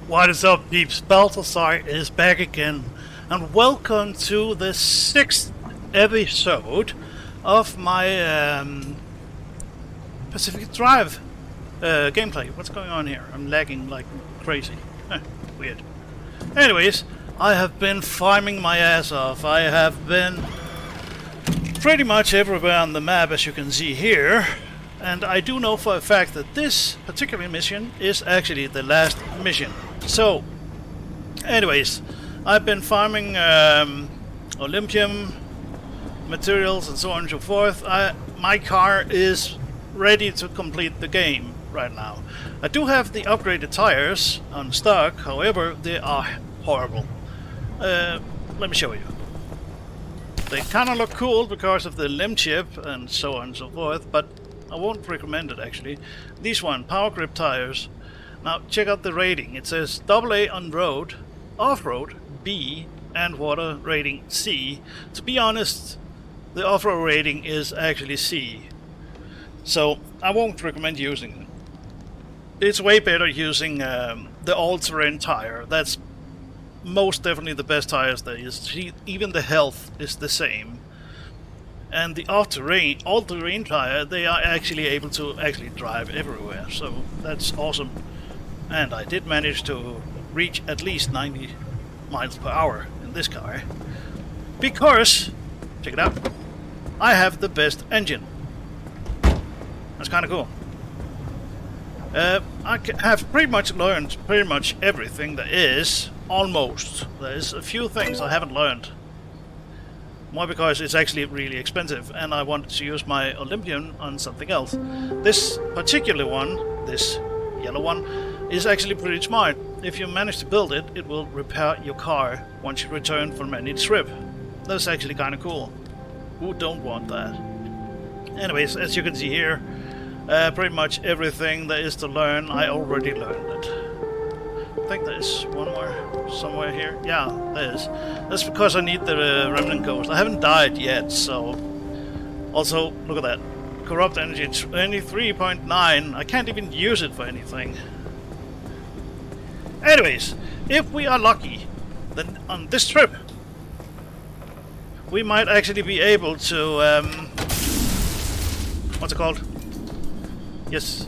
What is up, peeps? Balthasar is back again, and welcome to the 6th episode of my Pacific Drive gameplay. What's going on here? I'm lagging like crazy. Weird. Anyways, I have been farming my ass off. I have been pretty much everywhere on the map, as you can see here. And I do know for a fact that this particular mission is actually the last mission. So, anyways, I've been farming Olympian materials and so on and so forth. My car is ready to complete the game right now. I do have the upgraded tires on stock, however, they are horrible. Let me show you. They kind of look cool because of the limb chip and so on and so forth, but I won't recommend it actually. These one, power grip tires. Now check out the rating. It says AA on road, off-road B, and water rating C. To be honest, the off-road rating is actually C. So I won't recommend using it. It's way better using the all-terrain tire. That's most definitely the best tires there is. Even the health is the same. And the all-terrain tire, they are actually able to drive everywhere. So that's awesome. And I did manage to reach at least 90 miles per hour in this car. Because, check it out, I have the best engine. That's kind of cool. I have pretty much learned pretty much everything there is, almost. There's a few things I haven't learned. More because it's actually really expensive and I wanted to use my Olympian on something else. This particular one, this yellow one, is actually pretty smart. If you manage to build it, it will repair your car once you return from any trip. That's actually kind of cool. Who don't want that? Anyways, as you can see here, pretty much everything there is to learn, I already learned it. I think there's one more somewhere here. Yeah, there is. That's because I need the remnant ghost. I haven't died yet, so... Also, look at that. Corrupt energy, 23.9. I can't even use it for anything. Anyways, if we are lucky, then on this trip, we might actually be able to... what's it called? Yes,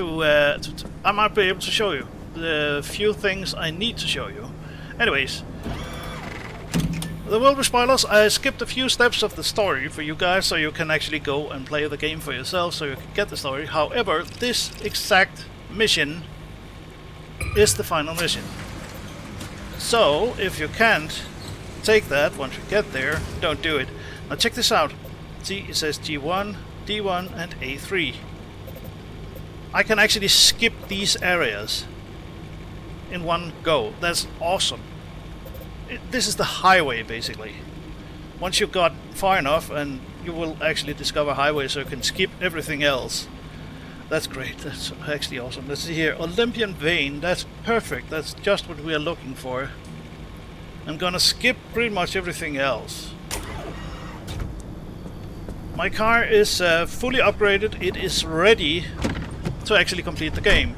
I might be able to show you the few things I need to show you. Anyways, there will be spoilers. I skipped a few steps of the story for you guys so you can actually go and play the game for yourself so you can get the story. However, this exact mission is the final mission. So, if you can't take that once you get there, don't do it. Now check this out. See, it says G1, D1 and A3. I can actually skip these areas in one go. That's awesome. This is the highway basically. Once you've got far enough and you will actually discover highway so you can skip everything else. That's great. That's actually awesome. Let's see here. Olympian Vein. That's perfect. That's just what we are looking for. I'm gonna skip pretty much everything else. My car is fully upgraded. It is ready to actually complete the game.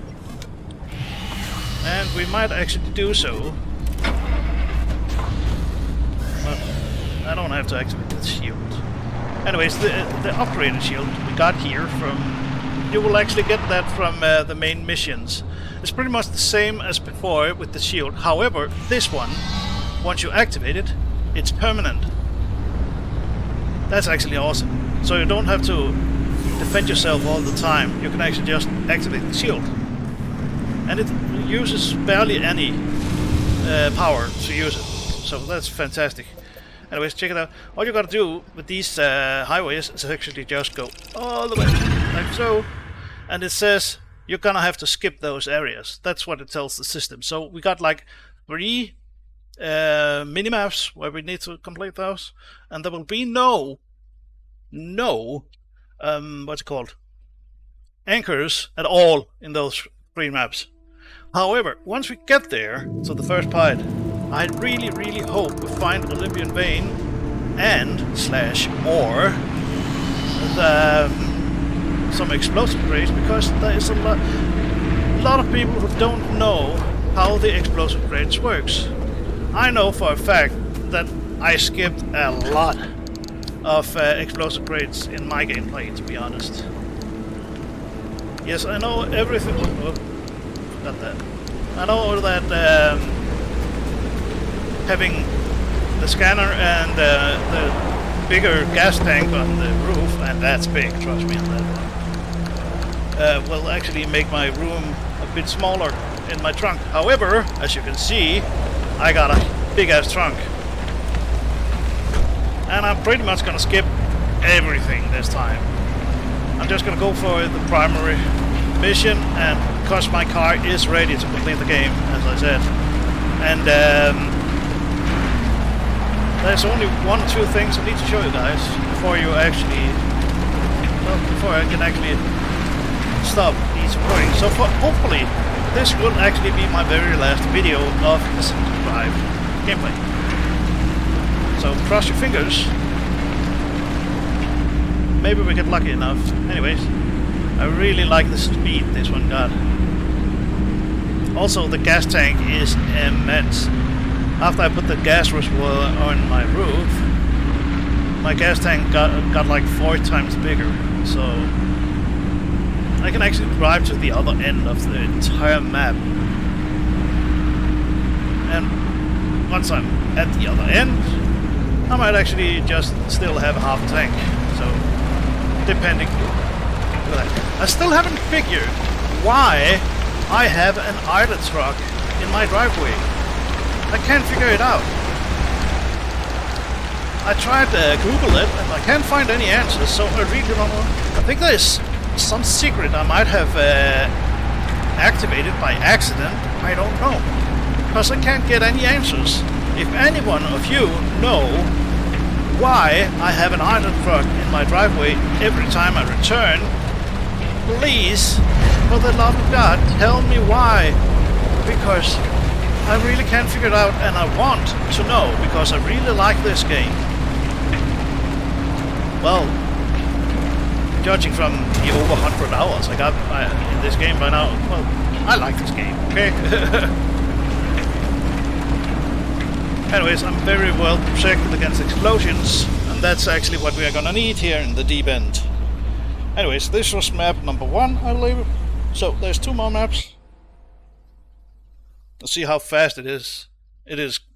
And we might actually do so. But I don't have to activate the shield. Anyways, the upgraded shield we got here from... You will actually get that from the main missions. It's pretty much the same as before with the shield. However, this one, once you activate it, it's permanent. That's actually awesome. So you don't have to defend yourself all the time. You can actually just activate the shield. And it uses barely any power to use it. So that's fantastic. Anyways, check it out. All you gotta do with these highways is actually just go all the way, like so. And it says you're gonna have to skip those areas. That's what it tells the system. So we got like 3 mini-maps where we need to complete those. And there will be no what's it called? Anchors at all in those 3 maps. However, once we get there to the first part, I really, really hope we find Olympian Vein and /or some explosive grades, because there is a lot of people who don't know how the explosive crates works. I know for a fact that I skipped a lot of explosive crates in my gameplay, to be honest. Yes, I know everything. Oh, forgot that. I know that having the scanner and the bigger gas tank on the roof, and that's big, trust me on that one, will actually make my room a bit smaller in my trunk. However, as you can see, I got a big ass trunk. And I'm pretty much gonna skip everything this time. I'm just gonna go for the primary mission, and because my car is ready to complete the game, as I said. And there's only one or two things I need to show you guys before you actually, well, before I can actually stop these recording. So hopefully this will actually be my very last video of the Sims Drive gameplay. So cross your fingers. Maybe we get lucky enough. Anyways, I really like the speed this one got. Also, the gas tank is immense. After I put the gas reservoir on my roof, my gas tank got like 4 times bigger. So I can actually drive to the other end of the entire map. And once I'm at the other end, I might actually just still have half a tank. So, depending. I still haven't figured why I have an idle truck in my driveway. I can't figure it out. I tried to Google it and I can't find any answers, so I really don't know. I think there's some secret I might have activated by accident. I don't know. Because I can't get any answers. If any one of you know why I have an idle truck in my driveway every time I return, please, for the love of God, tell me why. Because I really can't figure it out, and I want to know, because I really like this game. Well, judging from the over 100 hours I got in this game by now, well, I like this game, okay? Anyways, I'm very well protected against explosions, and that's actually what we are gonna need here in the deep end. Anyways, this was map number 1, I believe. So, there's 2 more maps. Let's see how fast it is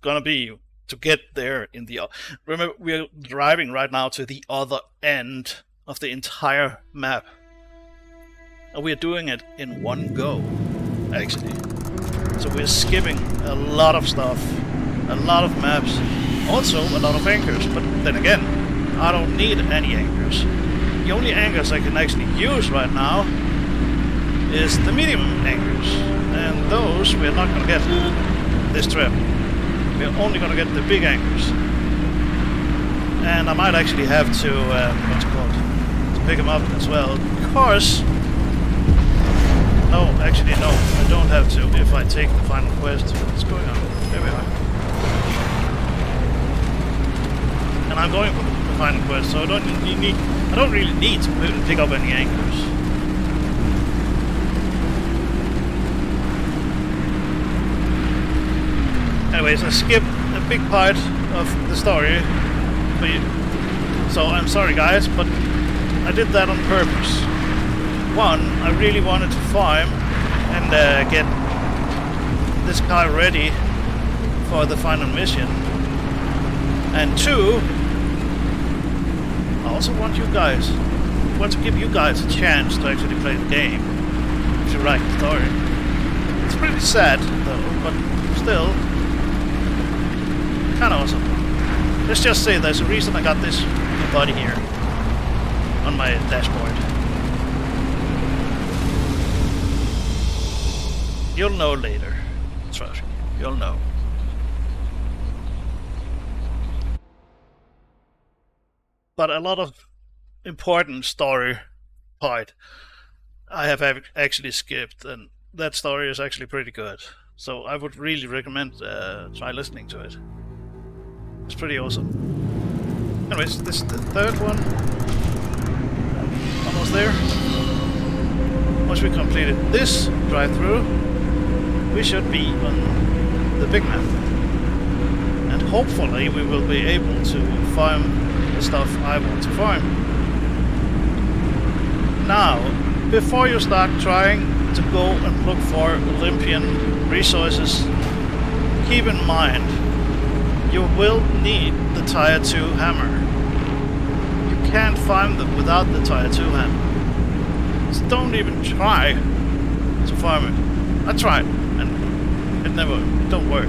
gonna be to get there in the... Remember, we're driving right now to the other end of the entire map. And we're doing it in one go, actually. So we're skipping a lot of stuff. A lot of maps, also a lot of anchors, but then again, I don't need any anchors. The only anchors I can actually use right now is the medium anchors, and those we're not going to get this trip. We're only going to get the big anchors. And I might actually have to, what's it called, to pick them up as well, because... No, actually no, I don't have to if I take the final quest. What's going on? There we are. And I'm going for the final quest, so I don't really need to pick up any anchors. Anyways, I skipped a big part of the story, so I'm sorry guys, but I did that on purpose. 1, I really wanted to farm and get this car ready for the final mission. And 2, I also want to give you guys a chance to actually play the game, if you like the story. It's pretty sad though, but still, kinda awesome. Let's just say there's a reason I got this body here on my dashboard. You'll know later, trust me, you'll know. But a lot of important story part I have actually skipped, and that story is actually pretty good. So I would really recommend try listening to it. It's pretty awesome. Anyways, this is the 3rd one. Almost there. Once we completed this drive-through, we should be on the big map. And hopefully we will be able to farm the stuff I want to farm. Now, before you start trying to go and look for Olympian resources, keep in mind you will need the Tier 2 hammer. You can't farm them without the Tier 2 hammer. So don't even try to farm it. I tried and it don't work.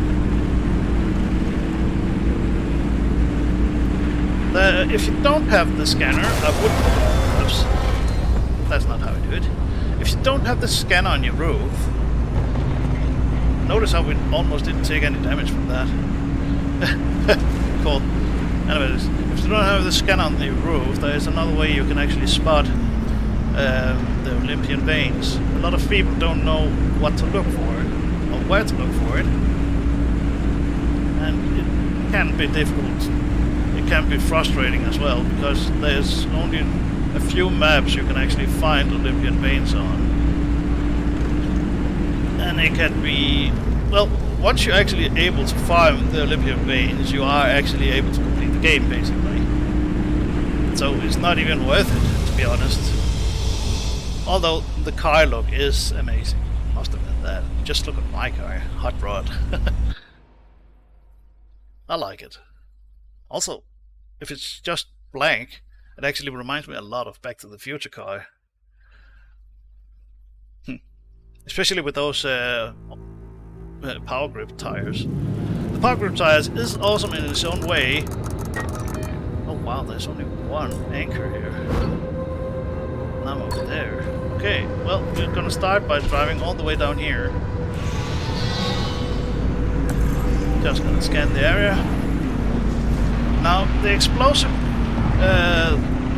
If you don't have the scanner, I would... Oops. That's not how I do it. If you don't have the scanner on your roof... Notice how we almost didn't take any damage from that. Cool. Anyways, if you don't have the scanner on the roof, there is another way you can actually spot the Olympian veins. A lot of people don't know what to look for, or where to look for it. And it can be difficult. It can be frustrating as well, because there's only a few maps you can actually find Olympian veins on. And it can be... Well, once you're actually able to farm the Olympian veins, you are actually able to complete the game, basically. So it's not even worth it, to be honest. Although the car look is amazing. Must admit that. Just look at my car. Hot rod. I like it. Also, if it's just blank, it actually reminds me a lot of Back to the Future car. Especially with those power grip tires. The power grip tires is awesome in its own way. Oh wow, there's only one anchor here. And I'm over there. Okay, well, we're gonna start by driving all the way down here. Just gonna scan the area. Now, the explosive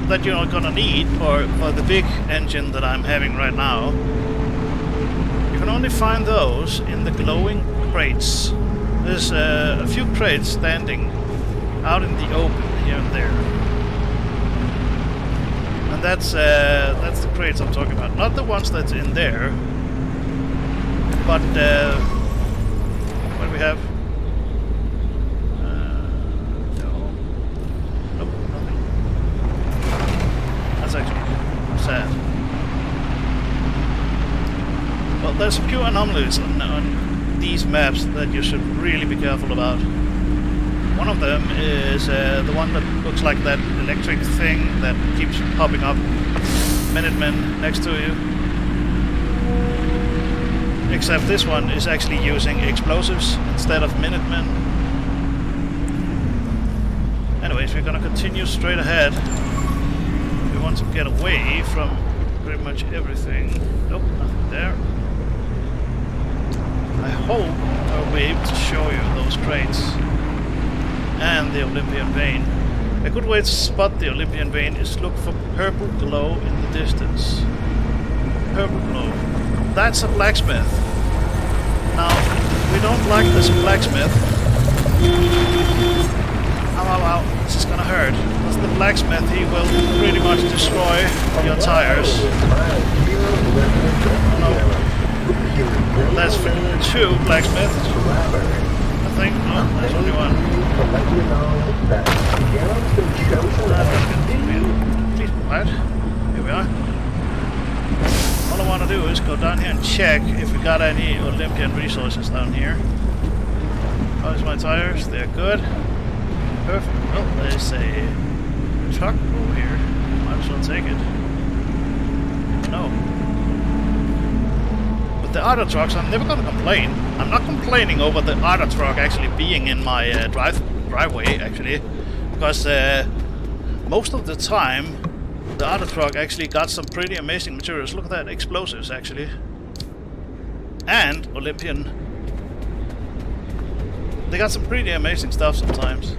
that you're gonna need for the big engine that I'm having right now, you can only find those in the glowing crates. There's a few crates standing out in the open here and there. And that's the crates I'm talking about. Not the ones that's in there, but what do we have? Sad. Well, there's a few anomalies on these maps that you should really be careful about. One of them is the one that looks like that electric thing that keeps popping up, Minutemen next to you. Except this one is actually using explosives instead of Minutemen. Anyways, we're gonna continue straight ahead. Want to get away from pretty much everything. Nope, nothing there. I hope I'll be able to show you those crates and the Olympian vein. A good way to spot the Olympian vein is look for purple glow in the distance. Purple glow. That's a blacksmith. Now, we don't like this blacksmith. Ow, this is gonna hurt. As the blacksmith, he will pretty much destroy your tires. Oh no. That's two blacksmiths. I think. No, there's only one. Please be quiet. Here we are. All I want to do is go down here and check if we got any Olympian resources down here. How's my tires? They're good. Perfect. Well, there's a truck over here. Might as well take it. No. With the other trucks, I'm never gonna complain. I'm not complaining over the other truck actually being in my driveway, actually. Because most of the time, the other truck actually got some pretty amazing materials. Look at that, explosives, actually. And Olympian. They got some pretty amazing stuff sometimes.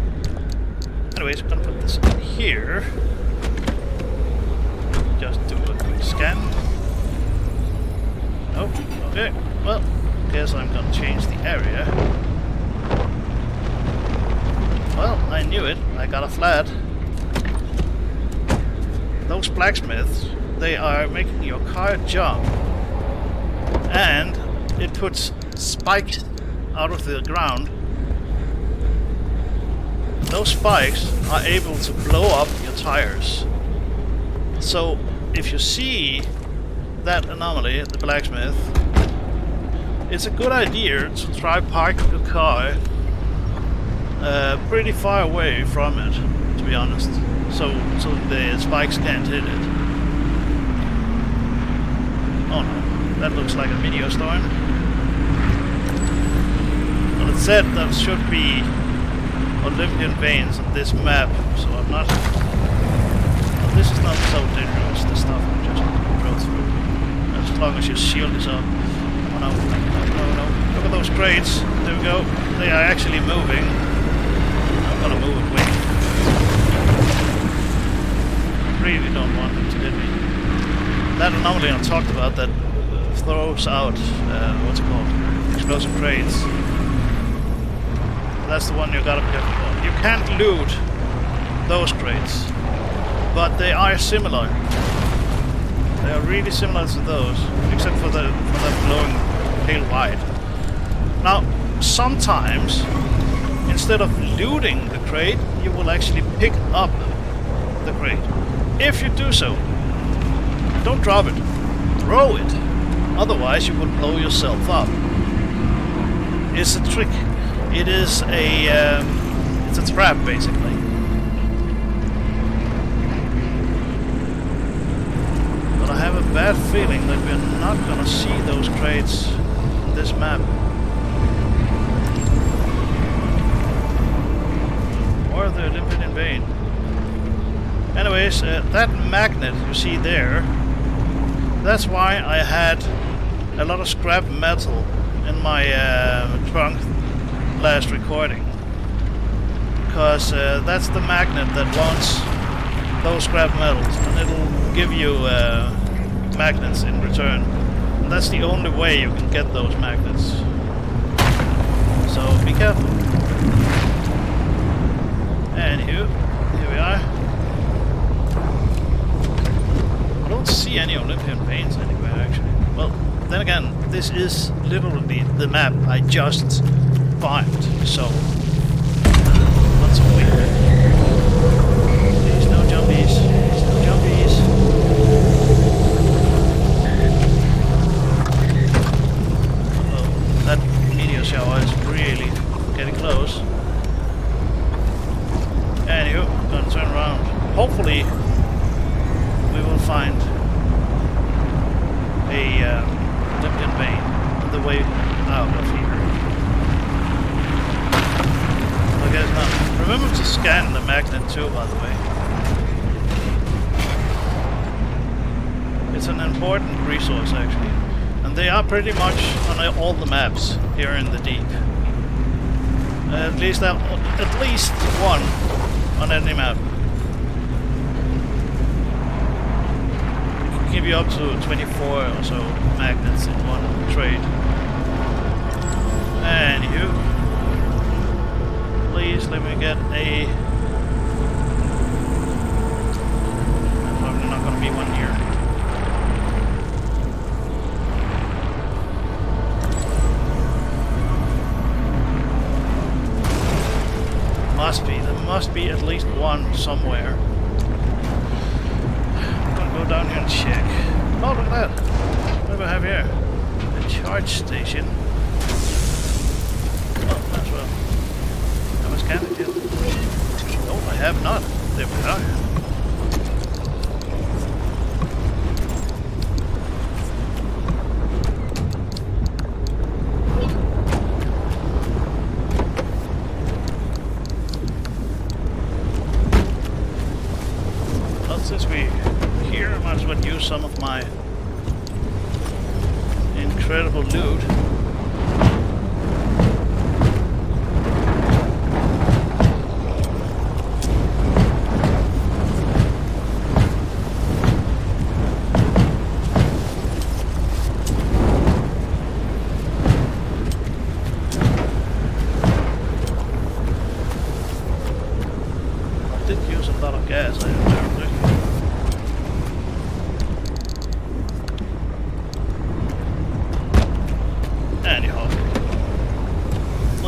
Anyways, I'm gonna put this in here. Just do a quick scan. Nope. Okay. Well, guess I'm gonna change the area. Well, I knew it. I got a flat. Those blacksmiths, they are making your car jump. And it puts spikes out of the ground. Those spikes are able to blow up your tires. So if you see that anomaly at the blacksmith, it's a good idea to try park your car pretty far away from it, to be honest, so the spikes can't hit it. Oh no, that looks like a meteor storm. Well, it said there should be Olympian veins on this map, so I'm not... Well, this is not so dangerous, this stuff I just drove through. As long as your shield is up. Oh no, no. Look at those crates. There we go. They are actually moving. I'm gonna move it quick. Really don't want them to hit me. That anomaly I talked about that throws out, what's it called? Explosive crates. That's the one you gotta be careful about. You can't loot those crates, but they are similar. They are really similar to those, except for them glowing pale white. Now, sometimes, instead of looting the crate, you will actually pick up the crate. If you do so, don't drop it, throw it. Otherwise, you will blow yourself up. It's a trick. It is it's a trap, basically. But I have a bad feeling that we're not gonna see those crates on this map. Or the Olympian vein. Anyways, that magnet you see there, that's why I had a lot of scrap metal in my trunk last recording, because that's the magnet that wants those scrap metals, and it'll give you magnets in return. And that's the only way you can get those magnets. So be careful. Anywho, here we are. I don't see any Olympian veins anywhere, actually. Well, then again, this is literally the map I just farmed, so not so weird. Please, no jumpies. Please, no jumpies. Uh-oh, that meteor shower is really getting close. Anywho, I'm gonna turn around. Hopefully, we will find a Olympian vein on the way out of here. I guess not. Remember to scan the magnet too, by the way. It's an important resource, actually. And they are pretty much on all the maps here in the deep. At least one on any map. It can give you up to 24 or so magnets in one trade. Anywho, please let me get a... There's probably not going to be one here. There must be at least one somewhere. I'm gonna go down here and check. Oh, look at that! What do I have here? A charge station. Oh, that's well. Have I scanned it yet? No, I have not. There we are. Since we're here, I might as well use some of my incredible loot. I did use a lot of gas, apparently.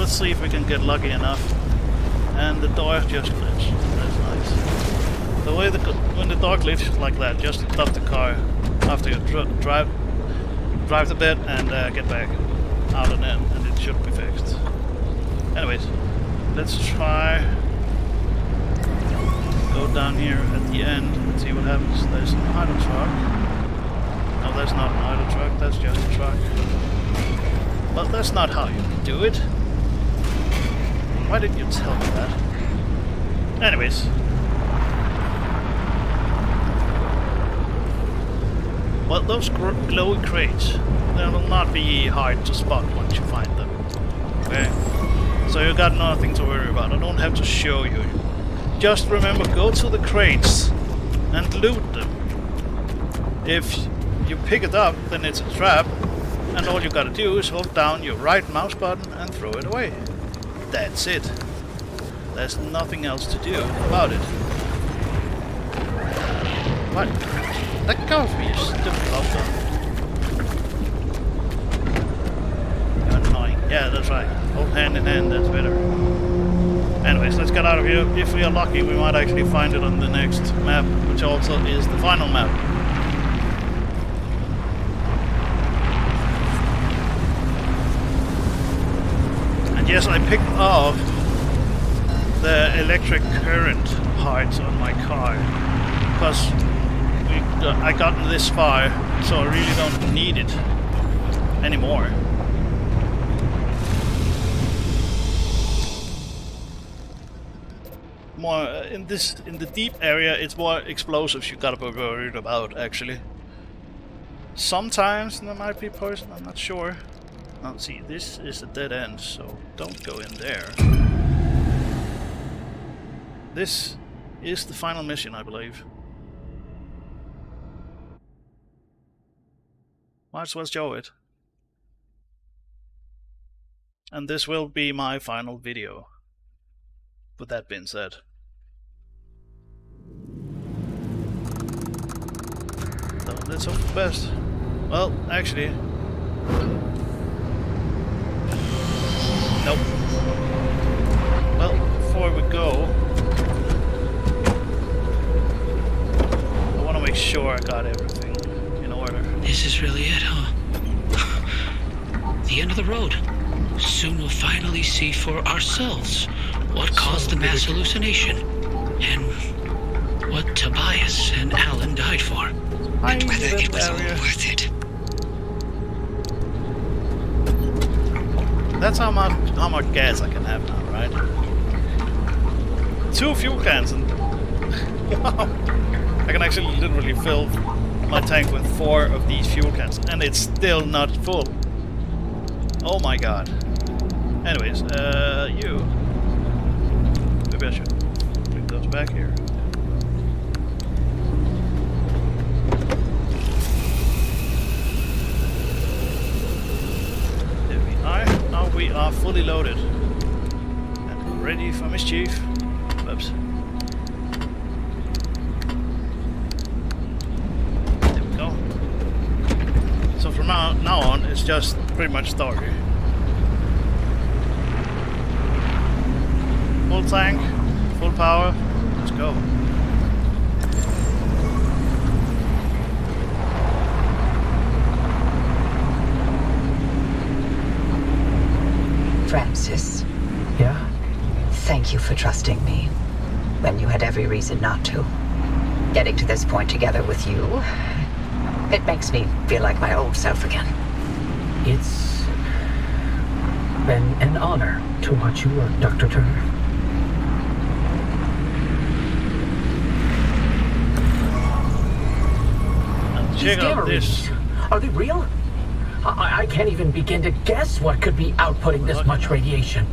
let's see if we can get lucky enough. And the door just glitched. That's nice. The way when the door glitches like that, just stop the car after you drive a bit and get back out and in, and it should be fixed. Anyways, let's try go down here at the end and see what happens. There's an idle truck. No, that's not an idle truck, that's just a truck. But that's not how you do it. Why didn't you tell me that? Anyways. Well, those glowy crates, they will not be hard to spot once you find them. Okay? So you got nothing to worry about. I don't have to show you. Just remember, go to the crates and loot them. If you pick it up, then it's a trap, and all you gotta do is hold down your right mouse button and throw it away. That's it. There's nothing else to do about it. What? Let go of me, you stupid lobster. You're annoying. Yeah, that's right. Hold hand in hand, that's better. Anyways, let's get out of here. If we are lucky, we might actually find it on the next map, which also is the final map. And yes, I picked up the electric current parts on my car, because I gotten this far, so I really don't need it anymore. More in the deep area, it's more explosives you gotta be worried about, actually. Sometimes there might be poison, I'm not sure. Now see, this is a dead end, so don't go in there. This is the final mission, I believe. Might as well show it. And this will be my final video. With that being said. So let's hope for the best. Well, actually... Nope. Well, before we go... I want to make sure I got everything in order. This is really it, huh? The end of the road. Soon we'll finally see for ourselves what caused the mass hallucination, and what Tobias and Alan died for, and whether it was all worth it. That's how much gas I can have now, right? 2 fuel cans, and wow, I can actually literally fill my tank with 4 of these fuel cans, and it's still not full. Oh my god. Anyways, you. Maybe I should bring those back here. There we are. Now we are fully loaded. And ready for mischief. Whoops. There we go. So from now on, it's just pretty much story. Full tank, full power, let's go. Francis. Yeah? Thank you for trusting me when you had every reason not to. Getting to this point together with you, it makes me feel like my old self again. It's been an honor to watch you work, Dr. Turner. Check out this. Are they real? I can't even begin to guess what could be outputting this much radiation.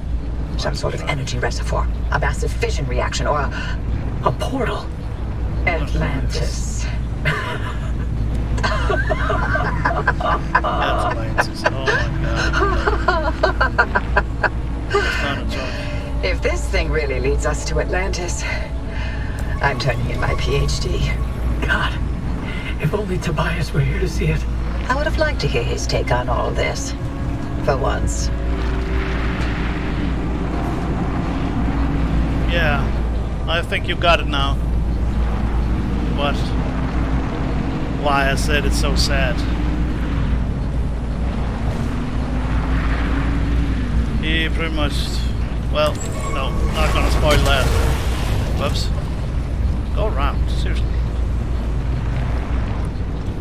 Some sort of energy reservoir, a massive fission reaction, or a portal. Atlantis. Atlantis. Oh my god. If this thing really leads us to Atlantis, I'm turning in my PhD. God, if only Tobias were here to see it. I would have liked to hear his take on all this. For once. Yeah, I think you got it now. But why I said it's so sad. He pretty much, well, no, not gonna spoil that. Whoops. Go around, seriously.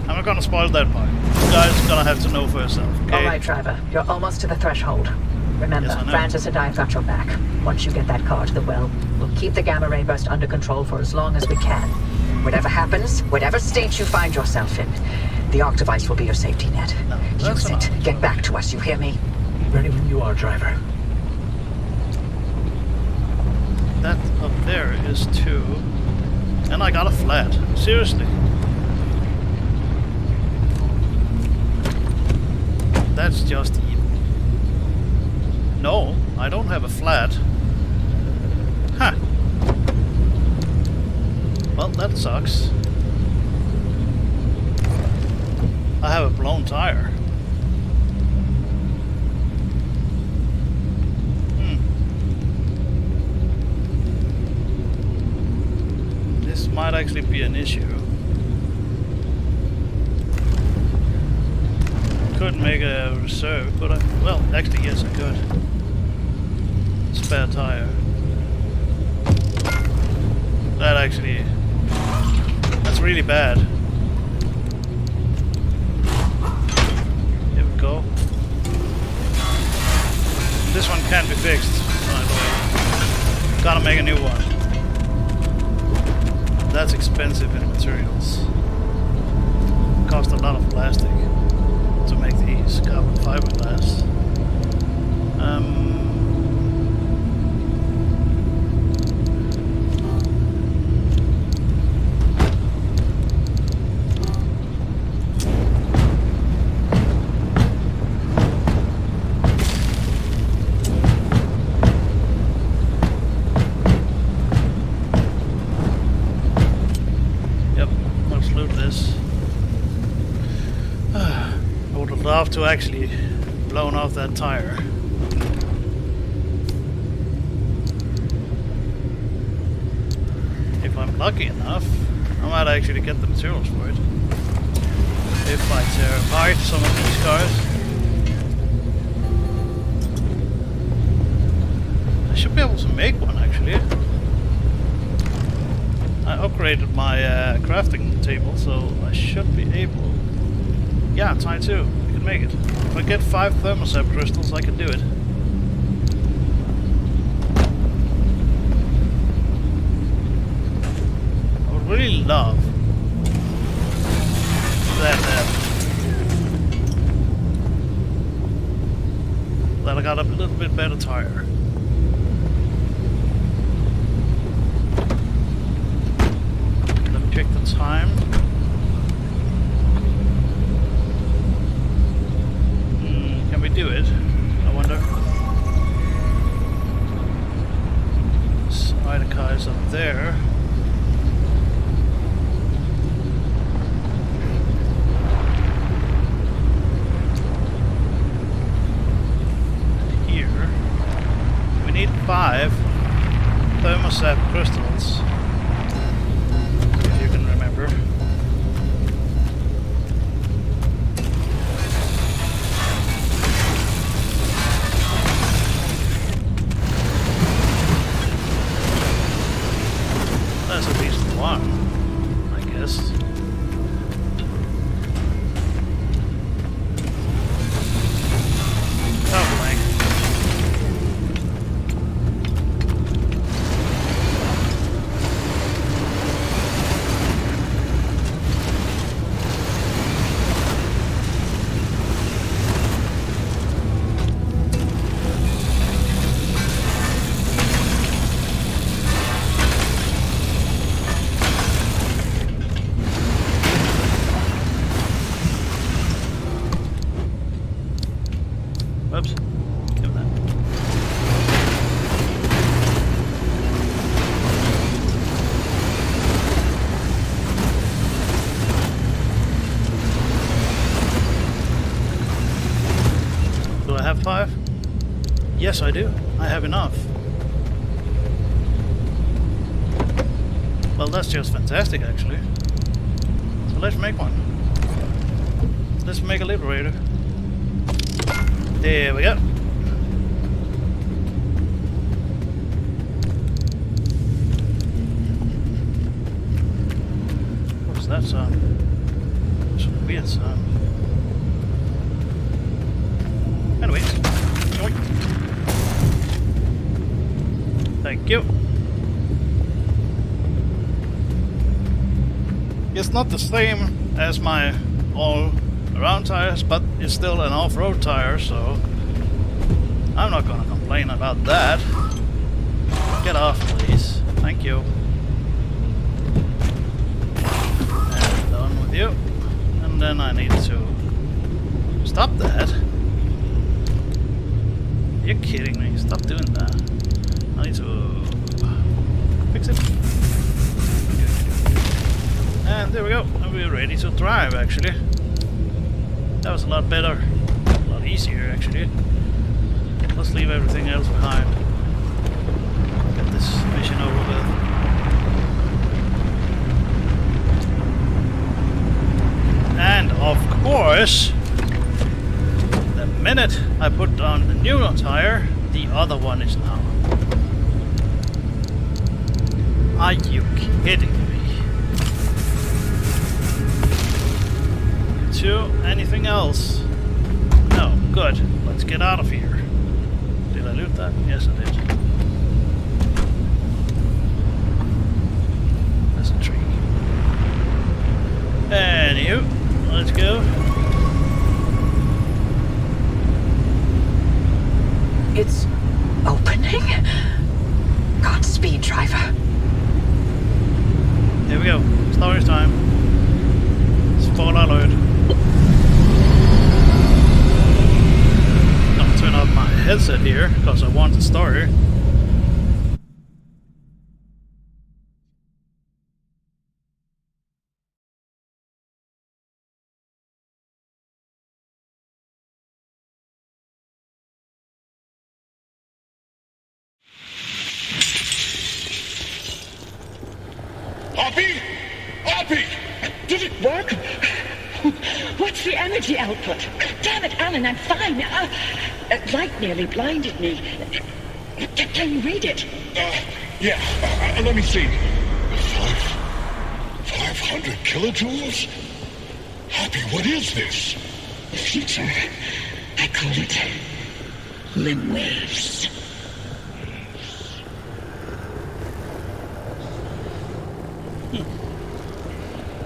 I'm not gonna spoil that part. You guys are gonna have to know for yourself, okay? All right, driver. You're almost to the threshold. Remember, Yes, I know. Francis and I have got your back. Once you get that car to the well, we'll keep the gamma ray burst under control for as long as we can. Whatever happens, whatever state you find yourself in, the arc device will be your safety net. No, that's Use it. not- Get back to us, you hear me? Ready when you are, driver. That up there is 2. And I got a flat. Seriously. That's just evil. No, I don't have a flat. Huh. Well, that sucks. I have a blown tire. This might actually be an issue. Could make a reserve, but well, actually yes, I could. Spare tire. That actually, that's really bad. Here we go. This one can't be fixed, by the way. Gotta make a new one. That's expensive in materials. Cost a lot of plastic to make these carbon fiberglass. Yep, let's loot this. I would love to actually blown off that tire. If I'm lucky enough, I might actually get the materials for it. If I tear apart some of these cars. I should be able to make one actually. I upgraded my crafting table, so I should be able. Yeah, tie 2. I can make it. If I get 5 thermosap crystals, I can do it. I would really love that I got a little bit better tire. Let me check the time. Can we do it? I wonder. Spider car is up there. Here. We need 5 thermosap crystals. If you can remember. That's at least 1, I guess. Traveling. Whoops. Give me that. Do I have 5? Yes, I do. I have enough. Well, that's just fantastic, actually. So let's make one. Let's make a liberator. There we go. What's that sound? It's a weird sound. Anyways, yoink. Thank you. It's not the same as my all-around tires, but it's still an off-road tire, so I'm not gonna complain about that. Get off, please. Thank you. And done with you. And then I need to stop that. You're kidding me. Stop doing that. I need to fix it. And there we go. And we're ready to drive, actually. That was a lot better. A lot easier, actually. Let's leave everything else behind. Get this mission over with. And of course, the minute I put on the new tire, the other one is now. Are you kidding me? Anything else? No, good. Let's get out of here. Did I loot that? Yes, I did. That's a tree. Anywho, let's go. It's opening? Godspeed, driver. Here we go. Story time. Spoiler alert. I'll turn off my headset here because I want the story. Hoppy! Hoppy! Did it work? What's the energy output? Damn it, Alan, I'm fine. Light nearly blinded me. Can you read it? Yeah, let me see. 500 kilojoules? Hoppy, what is this? The future. I call it limb waves.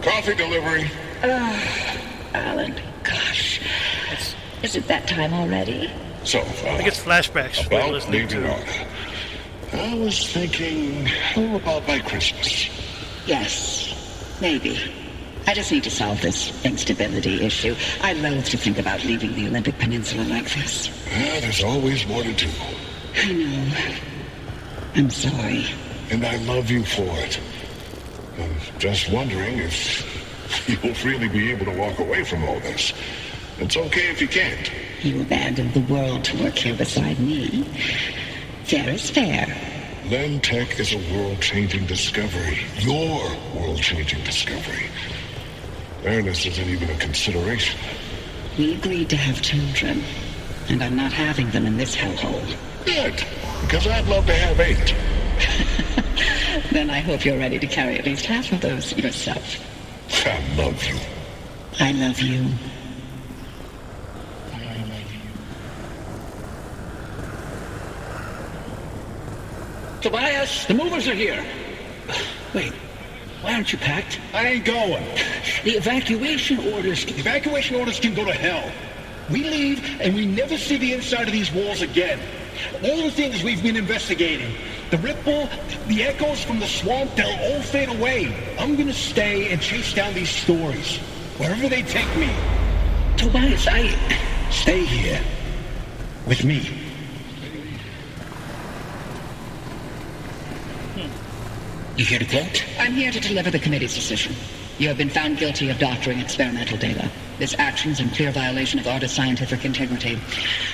Coffee delivery. Alan, gosh. Is it that time already? So, I think it's flashbacks. We're about listening leaving to. on. I was thinking, how about by Christmas? Yes, maybe. I just need to solve this instability issue. I loathe to think about leaving the Olympic Peninsula like this. Yeah, there's always more to do. I know. I'm sorry. And I love you for it. I'm just wondering if you'll really be able to walk away from all this. It's okay if you can't. You abandoned the world to work here beside me. Fair is fair. Len Tech is a world-changing discovery. Your world-changing discovery. Fairness isn't even a consideration. We agreed to have children, and I'm not having them in this hellhole. Good, because I'd love to have 8. Then I hope you're ready to carry at least half of those yourself. I love you. I love you. Tobias, the movers are here. Wait, why aren't you packed? I ain't going. The evacuation orders... Evacuation orders can go to hell. We leave and we never see the inside of these walls again. All the things we've been investigating, the ripple, the echoes from the swamp, they'll all fade away. I'm gonna stay and chase down these stories, wherever they take me. Tobias, Stay here. With me. You here to quote? I'm here to deliver the committee's decision. You have been found guilty of doctoring experimental data. This action is in clear violation of artist scientific integrity.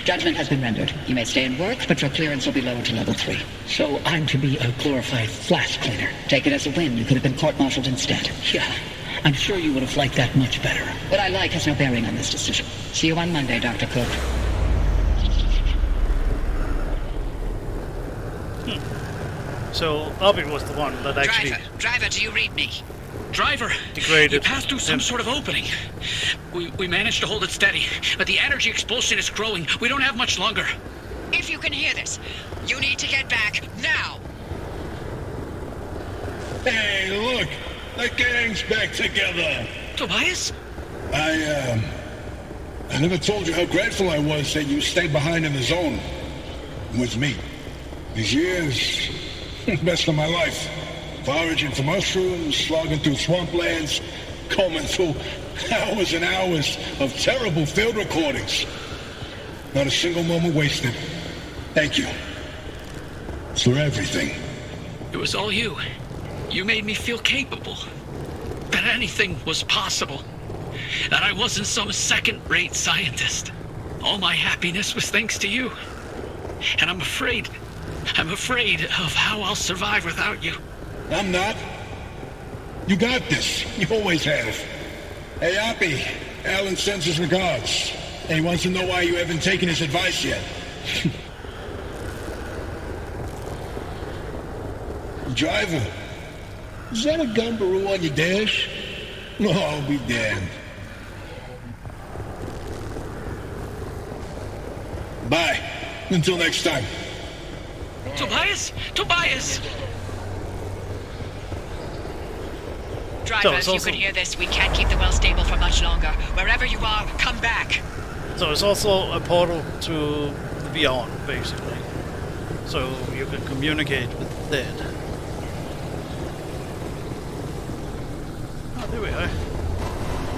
Judgment has been rendered. You may stay and work, but your clearance will be lowered to level 3. So I'm to be a glorified flash cleaner. Take it as a win. You could have been court-martialed instead. Yeah, I'm sure you would have liked that much better. What I like has no bearing on this decision. See you on Monday, Dr. Cook. So Abby was the one that actually Driver, do you read me? Driver, degraded you passed through some him. sort of opening. We managed to hold it steady, but the energy expulsion is growing. We don't have much longer. If you can hear this, you need to get back now. Hey, look! The gang's back together! Tobias? I never told you how grateful I was that you stayed behind in the zone with me. These years, best of my life. Foraging for mushrooms, slogging through swamplands, combing through hours and hours of terrible field recordings. Not a single moment wasted. Thank you. For everything. It was all you. You made me feel capable. That anything was possible. That I wasn't some second-rate scientist. All my happiness was thanks to you. And I'm afraid of how I'll survive without you. I'm not. You got this. You always have. Hey, Oppie. Alan sends his regards. And he wants to know why you haven't taken his advice yet. Driver, is that a gumbaroo on your dash? No, I'll be damned. Bye. Until next time. Tobias! Tobias! Driver, So if it's you also- can hear this, we can't keep the well stable for much longer. Wherever you are, come back. So it's also a portal to beyond, basically. So you can communicate with the dead. Oh, there we are.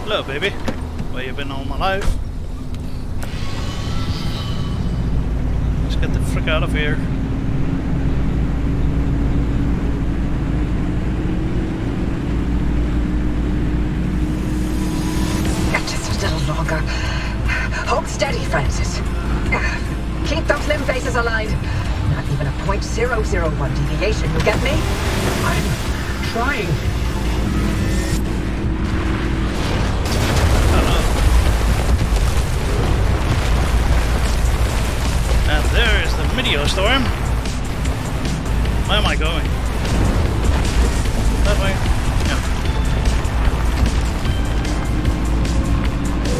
Hello, baby. Where you been all my life? Let's get the frick out of here. Just a little longer. Hold steady, Francis. Keep those limb faces aligned. Not even a 0.001 deviation, you get me? I'm trying. And there is the meteor storm. Where am I going? That way? Yeah.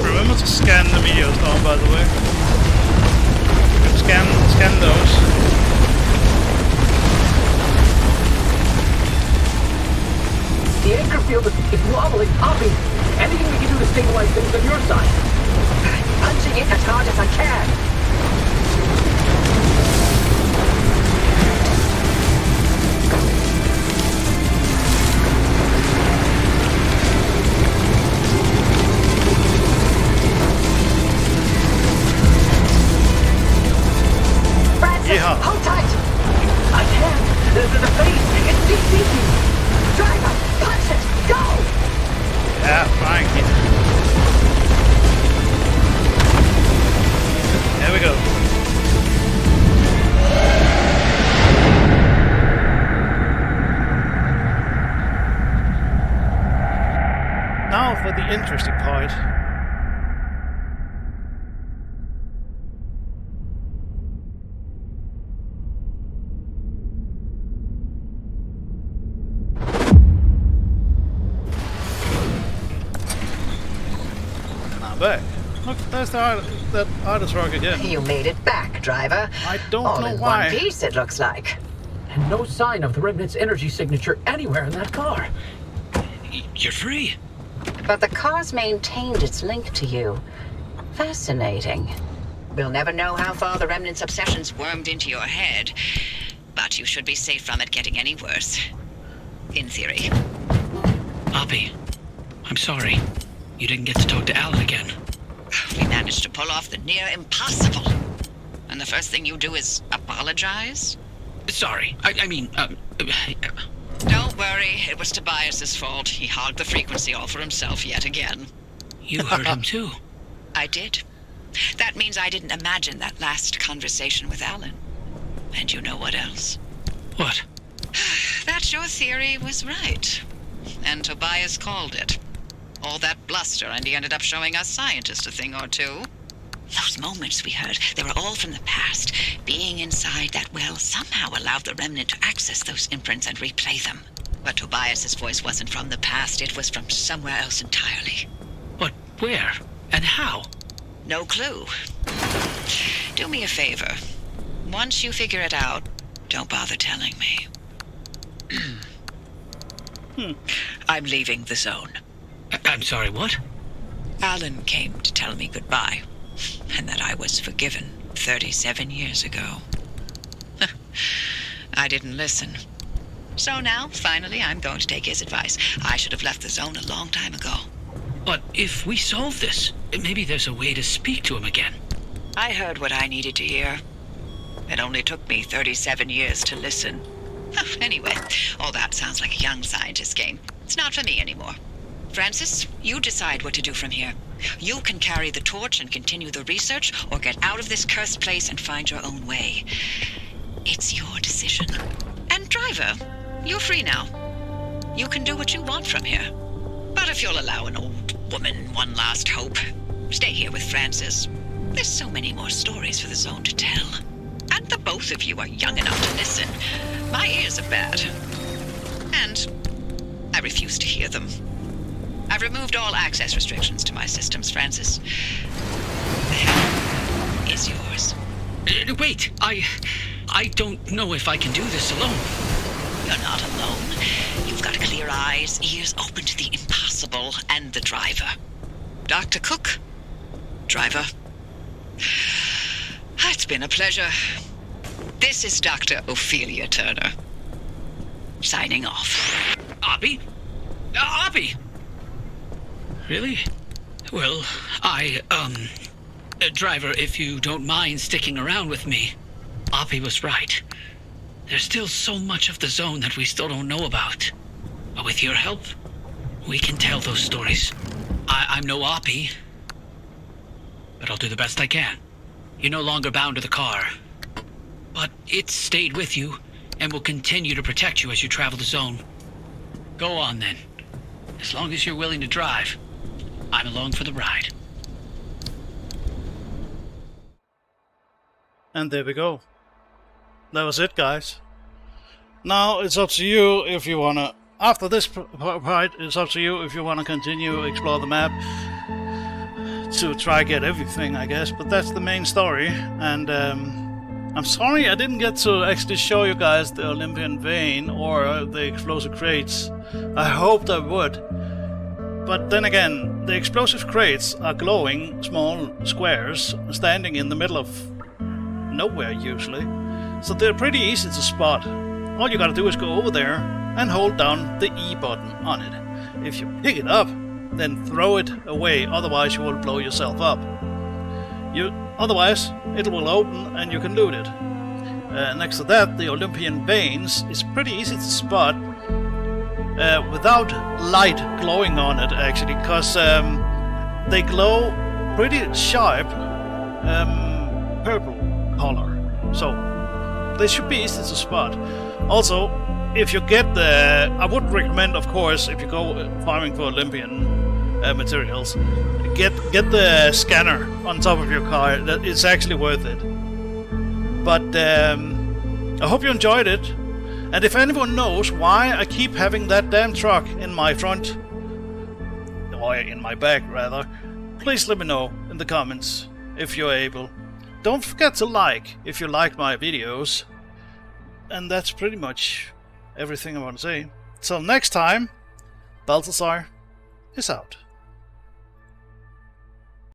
Remember to scan the meteor storm, by the way. Scan those. The anchor field is wobbling. Oppie, anything we can do to stabilize things on your side? Punching it as hard as I can. Francis, Yeehaw. hold tight. I can. The face, it's decreasing. Driver, punch it. Go. Yeah, fine. There we go. Now for the interesting part. Now back. Look, there's that artist rock again. You made it back, driver. I don't All know in why. one piece, it looks like. And no sign of the Remnant's energy signature anywhere in that car. You're free. But the car's maintained its link to you. Fascinating. We'll never know how far the Remnant's obsessions wormed into your head, but you should be safe from it getting any worse. In theory. Oppie, I'm sorry. You didn't get to talk to Alan again. We managed to pull off the near impossible. And the first thing you do is apologize? Sorry. I mean, Don't worry, it was Tobias's fault. He hogged the frequency all for himself yet again. You heard him too. I did. That means I didn't imagine that last conversation with Alan. And you know what else? What? That your theory was right. And Tobias called it. All that bluster, and he ended up showing us scientists a thing or two. Those moments we heard, they were all from the past. Being inside that well somehow allowed the remnant to access those imprints and replay them. But Tobias's voice wasn't from the past, it was from somewhere else entirely. But where? And how? No clue. Do me a favor. Once you figure it out, don't bother telling me. I'm leaving the zone. I'm sorry, what? Alan came to tell me goodbye, and that I was forgiven 37 years ago. I didn't listen. So now, finally, I'm going to take his advice. I should have left the zone a long time ago. But if we solve this, maybe there's a way to speak to him again. I heard what I needed to hear. It only took me 37 years to listen. Anyway, all that sounds like a young scientist game. It's not for me anymore. Francis, you decide what to do from here. You can carry the torch and continue the research, or get out of this cursed place and find your own way. It's your decision. And driver, you're free now. You can do what you want from here. But if you'll allow an old woman one last hope, stay here with Francis. There's so many more stories for the zone to tell. And the both of you are young enough to listen. My ears are bad. And I refuse to hear them. I've removed all access restrictions to my systems, Francis. The helm is yours. Wait, I don't know if I can do this alone. You're not alone. You've got clear eyes, ears open to the impossible, and the driver. Dr. Cook, driver. It's been a pleasure. This is Dr. Ophelia Turner. Signing off. Abby? Abby! Really? Well, driver, if you don't mind sticking around with me, Abby was right. There's still so much of the zone that we still don't know about. But with your help, we can tell those stories. I'm no Abby, but I'll do the best I can. You're no longer bound to the car, but it's stayed with you and will continue to protect you as you travel the zone. Go on then. As long as you're willing to drive, I'm along for the ride. And there we go. That was it, guys. Now it's up to you if you wanna. After this part, it's up to you if you wanna continue explore the map to try get everything, I guess. But that's the main story, and I'm sorry I didn't get to actually show you guys the Olympian Vein or the explosive crates. I hoped I would. But then again, the explosive crates are glowing small squares standing in the middle of nowhere usually. So they're pretty easy to spot. All you gotta do is go over there and hold down the E button on it. If you pick it up, then throw it away, otherwise you will blow yourself up. Otherwise, it will open and you can loot it. Next to that, the Olympian Veins is pretty easy to spot without light glowing on it, actually, because they glow pretty sharp purple color. So they should be easy to spot. Also, if you get the... I would recommend, of course, if you go farming for Olympian materials, get the scanner on top of your car. It's actually worth it. But I hope you enjoyed it. And if anyone knows why I keep having that damn truck in my front, or in my back rather, please let me know in the comments if you're able. Don't forget to like if you like my videos. And that's pretty much everything I want to say. Till next time, Balthazar is out.